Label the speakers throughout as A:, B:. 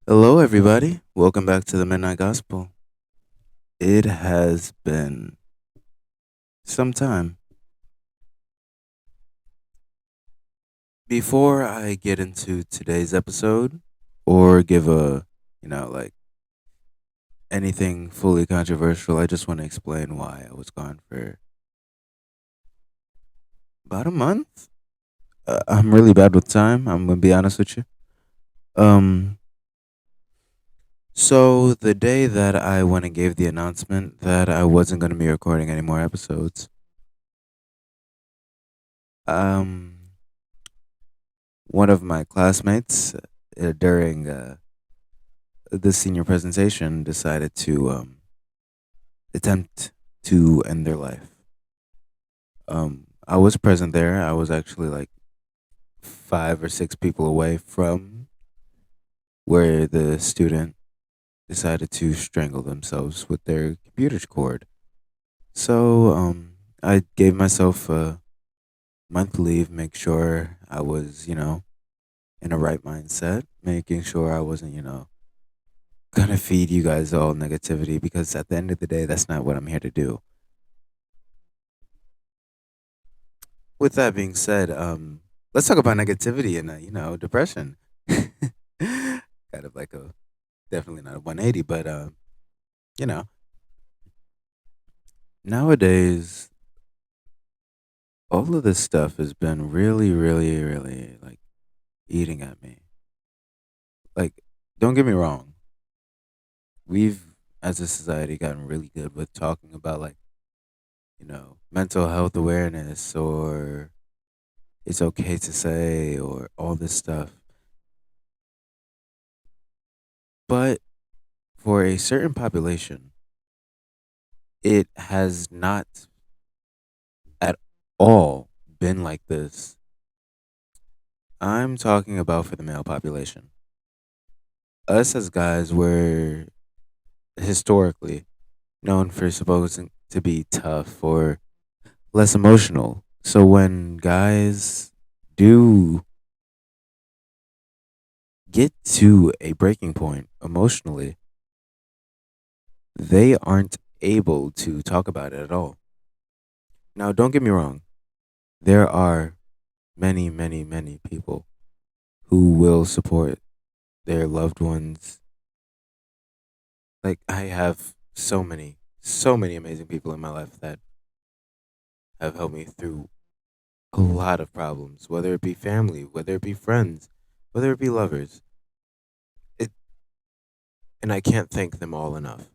A: Hello, everybody. Welcome back to the Midnight Gospel. It has been some time. Before I get into today's episode or give like anything fully controversial, I just want to explain why I was gone for about a month. I'm really bad with time. I'm going to be honest with you. Um, so the day that I went and gave the announcement that I wasn't going to be recording any more episodes, um, one of my classmates during the senior presentation decided to attempt to end their life. I was present there. I was actually like 5 or 6 people away from where the student decided to strangle themselves with their computer cord. So I gave myself a month leave, make sure I was, in a right mindset, making sure I wasn't, gonna feed you guys all negativity because at the end of the day, that's not what I'm here to do. With that being said, let's talk about negativity and depression. Kind of like a definitely not a 180, but you know, nowadays all of this stuff has been really, really, really like eating at me. Like, don't get me wrong, we've as a society gotten really good with talking about like mental health awareness or it's okay to say or all this stuff, but for a certain population it has not at all been like this. I'm talking about for the male population. Us as guys were historically known for supposing to be tough or less emotional. So when guys do get to a breaking point emotionally, they aren't able to talk about it at all. Now, don't get me wrong, there are many, many, many people who will support their loved ones. Like I have so many amazing people in my life that have helped me through a lot of problems, whether it be family, whether it be friends, whether it be lovers. It and I can't thank them all enough.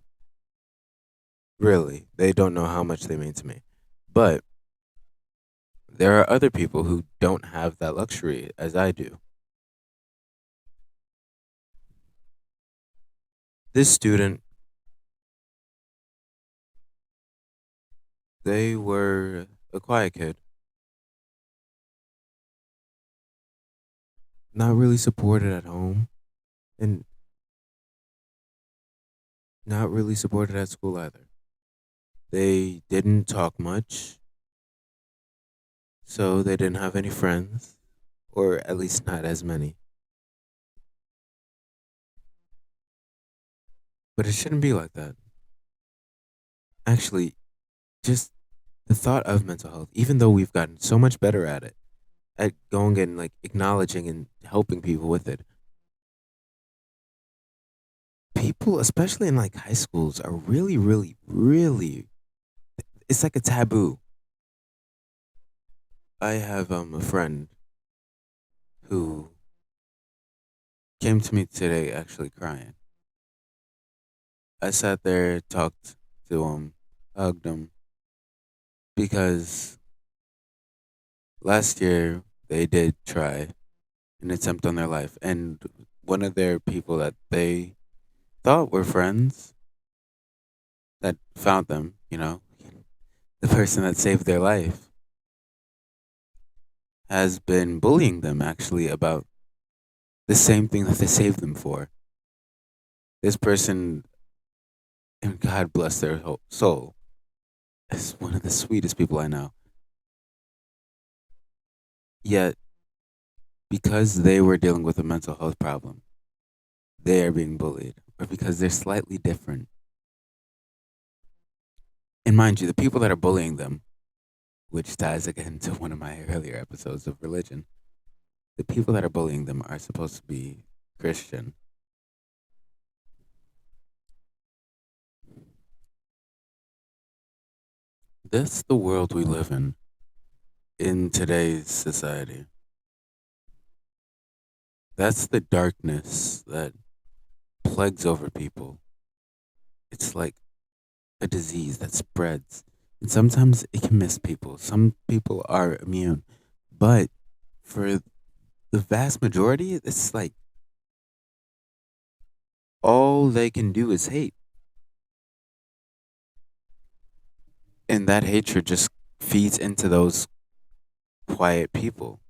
A: Really, they don't know how much they mean to me. But there are other people who don't have that luxury as I do. This student, they were a quiet kid, not really supported at home, and not really supported at school either. They didn't talk much, so they didn't have any friends, or at least not as many. But it shouldn't be like that. Actually, just the thought of mental health, even though we've gotten so much better at it, at going and like acknowledging and helping people with it, people, especially in like high schools, are really, really, really, it's like a taboo. I have a friend who came to me today actually crying. I sat there, talked to him, hugged him, because last year they did try an attempt on their life. And one of their people that they thought were friends that found them, the person that saved their life, has been bullying them actually about the same thing that they saved them for. This person, and God bless their soul, is one of the sweetest people I know. Yet, because they were dealing with a mental health problem, they are being bullied or because they're slightly different. And mind you, the people that are bullying them, which ties again to one of my earlier episodes of religion, the people that are bullying them are supposed to be Christian. That's the world we live in today's society. That's the darkness that plagues over people. It's like a disease that spreads. And sometimes it can miss people. Some people are immune. But for the vast majority, it's like all they can do is hate. And that hatred just feeds into those quiet people.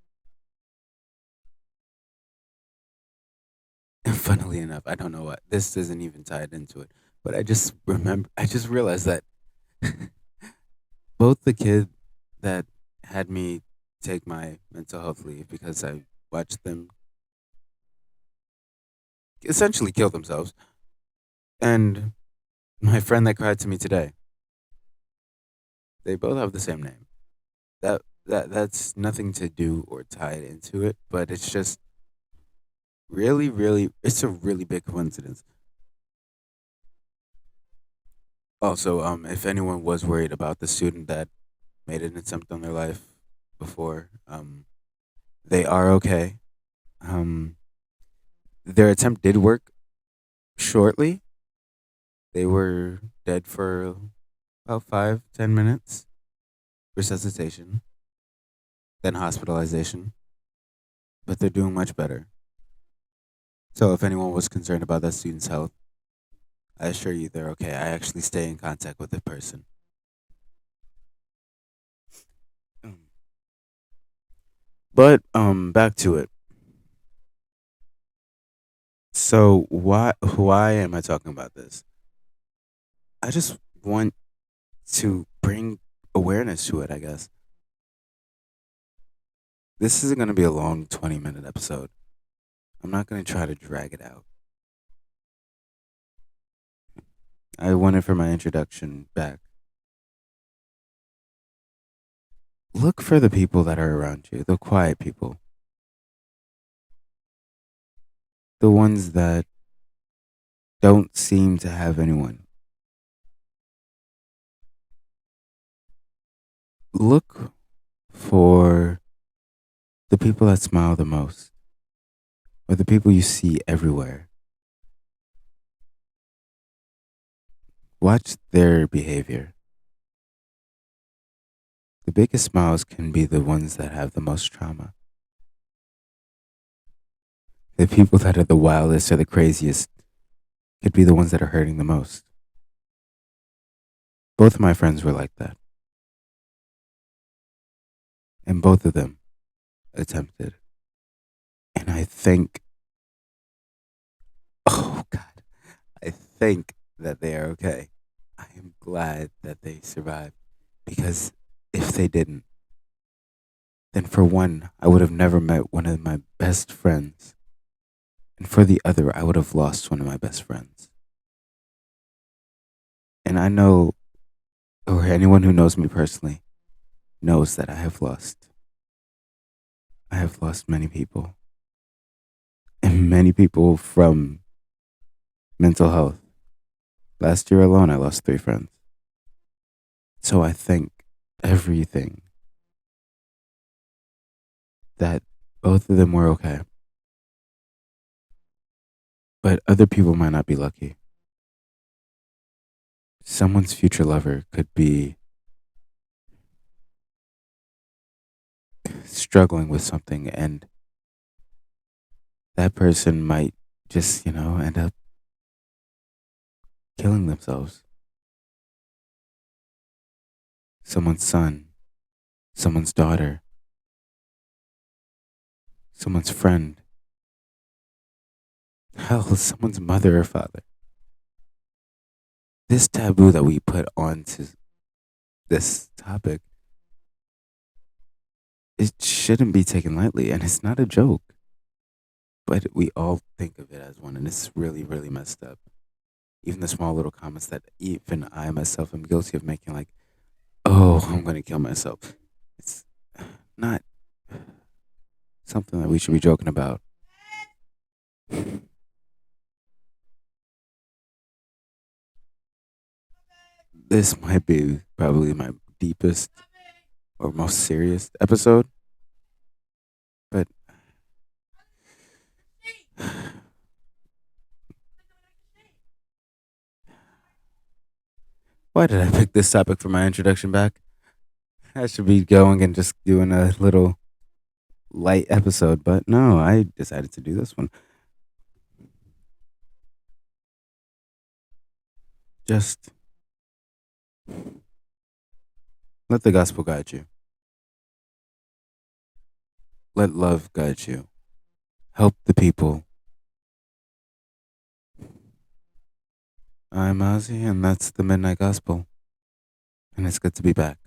A: And funnily enough, I don't know what this isn't even tied into it, but I just realized that both the kid that had me take my mental health leave because I watched them essentially kill themselves, and my friend that cried to me today, they both have the same name. That's nothing to do or tie it into it, but it's just really it's a really big coincidence. Also, if anyone was worried about the student that made an attempt on their life before, they are okay. Um, their attempt did work shortly. They were dead for about 5, 10 minutes, resuscitation, then hospitalization, but they're doing much better. So if anyone was concerned about that student's health, I assure you they're okay. I actually stay in contact with the person. Mm. But back to it. So why am I talking about this? I just want to bring awareness to it, I guess. This isn't going to be a long 20-minute episode. I'm not going to try to drag it out. I wanted for my introduction back. Look for the people that are around you, the quiet people, the ones that don't seem to have anyone. Look for the people that smile the most, or the people you see everywhere. Watch their behavior. The biggest smiles can be the ones that have the most trauma. The people that are the wildest or the craziest could be the ones that are hurting the most. Both of my friends were like that, and both of them attempted. And I think, oh God, I think that they are okay. I am glad that they survived because if they didn't, then for one, I would have never met one of my best friends. And for the other, I would have lost one of my best friends. And I know, or anyone who knows me personally, knows that I have lost many people. And many people from mental health. Last year alone, I lost 3 friends. So I think everything that both of them were okay. But other people might not be lucky. Someone's future lover could be struggling with something, and that person might just, end up killing themselves. Someone's son, someone's daughter, someone's friend, hell, someone's mother or father. This taboo that we put onto this topic, it shouldn't be taken lightly, and it's not a joke. but we all think of it as one, and it's really, really messed up. Even the small little comments that even I myself am guilty of making, like, "Oh, I'm gonna kill myself." It's not something that we should be joking about. This might be probably my deepest or most serious episode, but why did I pick this topic for my introduction back? I should be going and just doing a little light episode, but no, I decided to do this one. Just let the gospel guide you. Let love guide you. Help the people. I'm Ozzy, and that's the Midnight Gospel. And it's good to be back.